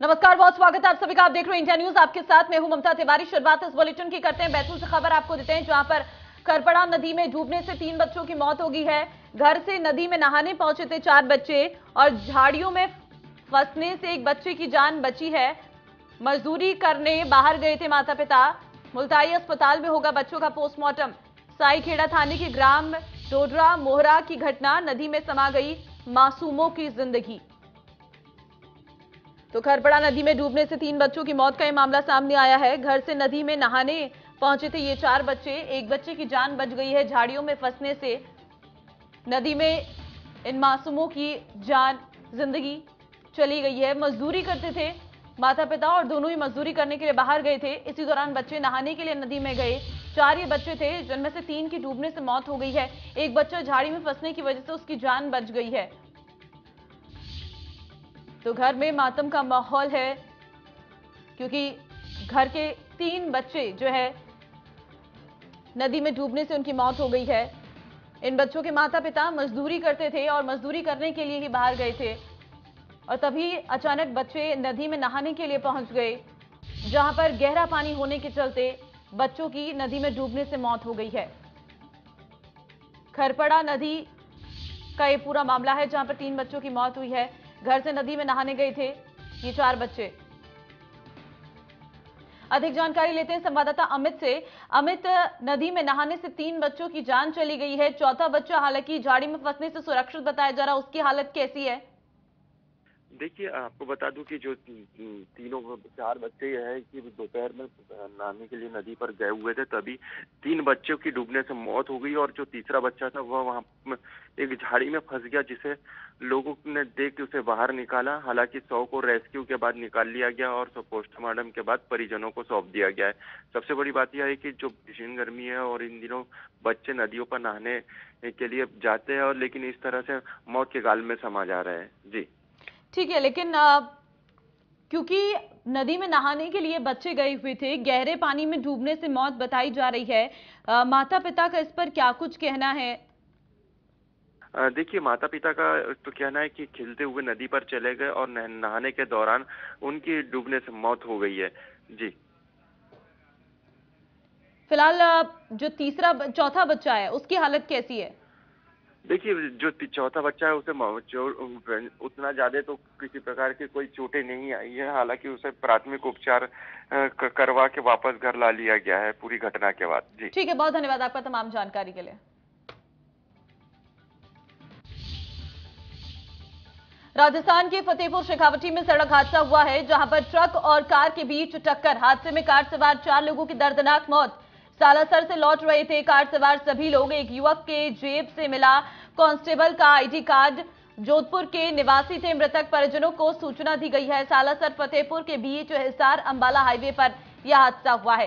नमस्कार, बहुत स्वागत है आप सभी का। आप देख रहे हैं इंडिया न्यूज, आपके साथ मैं हूं ममता तिवारी। शुरुआत इस बुलेटिन की करते हैं बैतूल से। खबर आपको देते हैं जहां पर खरपड़ा नदी में डूबने से 3 बच्चों की मौत हो गई है। घर से नदी में नहाने पहुंचे थे 4 बच्चे और झाड़ियों में फंसने से एक बच्चे की जान बची है। मजदूरी करने बाहर गए थे माता पिता। मुल्ताई अस्पताल में होगा बच्चों का पोस्टमार्टम। साईखेड़ा थाने के ग्राम डोडरा मोहरा की घटना, नदी में समा गई मासूमों की जिंदगी। तो खरपड़ा नदी में डूबने से 3 बच्चों की मौत का यह मामला सामने आया है। घर से नदी में नहाने पहुंचे थे ये 4 बच्चे, एक बच्चे की जान बच गई है। झाड़ियों में फंसने से नदी में इन मासूमों की जान, जिंदगी चली गई है। मजदूरी करते थे माता पिता और दोनों ही मजदूरी करने के लिए बाहर गए थे। इसी दौरान बच्चे नहाने के लिए नदी में गए। 4 ये बच्चे थे जिनमें से 3 की डूबने से मौत हो गई है। एक बच्चा झाड़ी में फंसने की वजह से उसकी जान बच गई है। तो घर में मातम का माहौल है क्योंकि घर के 3 बच्चे जो है नदी में डूबने से उनकी मौत हो गई है। इन बच्चों के माता पिता मजदूरी करते थे और मजदूरी करने के लिए ही बाहर गए थे और तभी अचानक बच्चे नदी में नहाने के लिए पहुंच गए, जहां पर गहरा पानी होने के चलते बच्चों की नदी में डूबने से मौत हो गई है। खरपड़ा नदी का ये पूरा मामला है जहां पर 3 बच्चों की मौत हुई है। घर से नदी में नहाने गए थे ये 4 बच्चे। अधिक जानकारी लेते हैं संवाददाता अमित से। अमित, नदी में नहाने से 3 बच्चों की जान चली गई है। चौथा बच्चा हालांकि झाड़ी में फंसने से सुरक्षित बताया जा रहा है, उसकी हालत कैसी है? देखिए, आपको बता दूं कि जो तीनों 4 बच्चे हैं कि दोपहर में नहाने के लिए नदी पर गए हुए थे, तभी 3 बच्चों की डूबने से मौत हो गई और जो तीसरा बच्चा था वह वहां एक झाड़ी में फंस गया, जिसे लोगों ने देख के उसे बाहर निकाला। हालांकि 100 को रेस्क्यू के बाद निकाल लिया गया और पोस्टमार्टम के बाद परिजनों को सौंप दिया गया है। सबसे बड़ी बात यह है कि जो भीषण गर्मी है और इन दिनों बच्चे नदियों पर नहाने के लिए जाते हैं और लेकिन इस तरह से मौत के गाल में समा जा रहे हैं। जी ठीक है, लेकिन क्योंकि नदी में नहाने के लिए बच्चे गए हुए थे, गहरे पानी में डूबने से मौत बताई जा रही है। माता पिता का इस पर क्या कुछ कहना है? देखिए, माता पिता का तो कहना है कि खिलते हुए नदी पर चले गए और नहाने के दौरान उनकी डूबने से मौत हो गई है। जी फिलहाल जो चौथा बच्चा है उसकी हालत कैसी है? देखिए, जो चौथा बच्चा है उसे उतना ज्यादा तो किसी प्रकार की कोई चोटें नहीं आई है। हालांकि उसे प्राथमिक उपचार करवा के वापस घर ला लिया गया है पूरी घटना के बाद। जी ठीक है, बहुत धन्यवाद आपका तमाम जानकारी के लिए। राजस्थान के फतेहपुर शेखावटी में सड़क हादसा हुआ है जहां पर ट्रक और कार के बीच टक्कर। हादसे में कार सवार 4 लोगों की दर्दनाक मौत। सालासर से लौट रहे थे कार सवार सभी लोग। एक युवक के जेब से मिला कांस्टेबल का आईडी कार्ड। जोधपुर के निवासी थे मृतक। परिजनों को सूचना दी गई है। सालासर फतेहपुर के बीच हिसार अंबाला हाईवे पर यह हादसा हुआ है।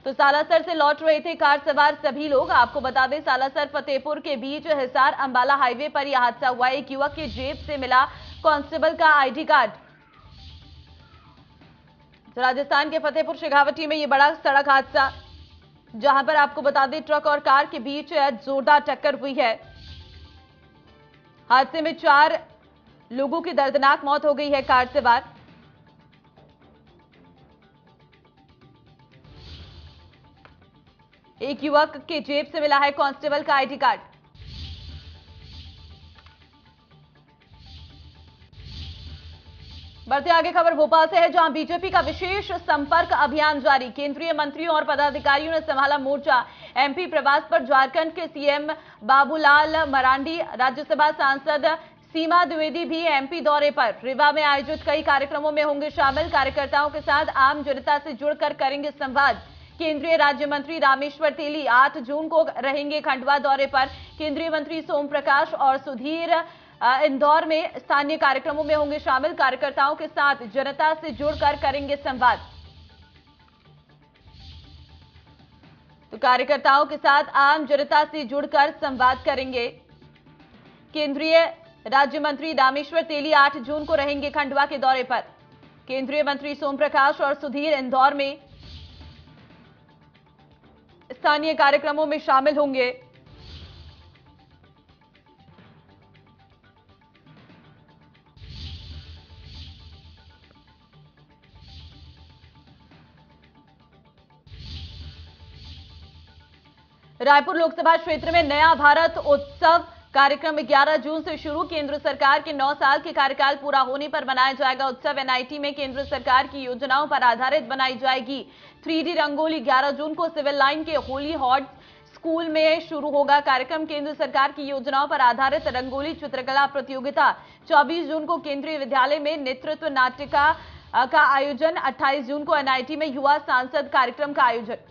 तो सालासर से लौट रहे थे कार सवार सभी लोग। आपको बता दें, सालासर फतेहपुर के बीच हिसार अंबाला हाईवे पर यह हादसा हुआ। एक युवक के जेब से मिला कांस्टेबल का आईडी कार्ड। तो राजस्थान के फतेहपुर शेखावटी में यह बड़ा सड़क हादसा, जहां पर आपको बता दें ट्रक और कार के बीच जोरदार टक्कर हुई है। हादसे में 4 लोगों की दर्दनाक मौत हो गई है कार सवार। एक युवक के जेब से मिला है कांस्टेबल का आईडी कार्ड। बढ़ते आगे, खबर भोपाल से है जहां बीजेपी का विशेष संपर्क अभियान जारी। केंद्रीय मंत्रियों और पदाधिकारियों ने संभाला मोर्चा। एमपी प्रवास पर झारखंड के सीएम बाबूलाल मरांडी, राज्यसभा सांसद सीमा द्विवेदी भी एमपी दौरे पर। रीवा में आयोजित कई कार्यक्रमों में होंगे शामिल। कार्यकर्ताओं के साथ आम जनता से जुड़कर करेंगे संवाद। केंद्रीय राज्य मंत्री रामेश्वर तेली 8 जून को रहेंगे खंडवा दौरे पर। केंद्रीय मंत्री सोम प्रकाश और सुधीर इंदौर में स्थानीय कार्यक्रमों में होंगे शामिल। कार्यकर्ताओं के साथ जनता से जुड़कर करेंगे संवाद। तो कार्यकर्ताओं के साथ आम जनता से जुड़कर संवाद करेंगे। केंद्रीय राज्य मंत्री रामेश्वर तेली 8 जून को रहेंगे खंडवा के दौरे पर। केंद्रीय मंत्री सोम प्रकाश और सुधीर इंदौर में स्थानीय कार्यक्रमों में शामिल होंगे। रायपुर लोकसभा क्षेत्र में नया भारत उत्सव कार्यक्रम 11 जून से शुरू। केंद्र सरकार के 9 साल के कार्यकाल पूरा होने पर मनाया जाएगा उत्सव। एनआईटी में केंद्र सरकार की योजनाओं पर आधारित बनाई जाएगी 3D रंगोली। 11 जून को सिविल लाइन के होली हॉर्ड स्कूल में शुरू होगा कार्यक्रम। केंद्र सरकार की योजनाओं पर आधारित रंगोली चित्रकला प्रतियोगिता। 24 जून को केंद्रीय विद्यालय में नेतृत्व नाटिका का आयोजन। 28 जून को एनआईटी में युवा सांसद कार्यक्रम का आयोजन।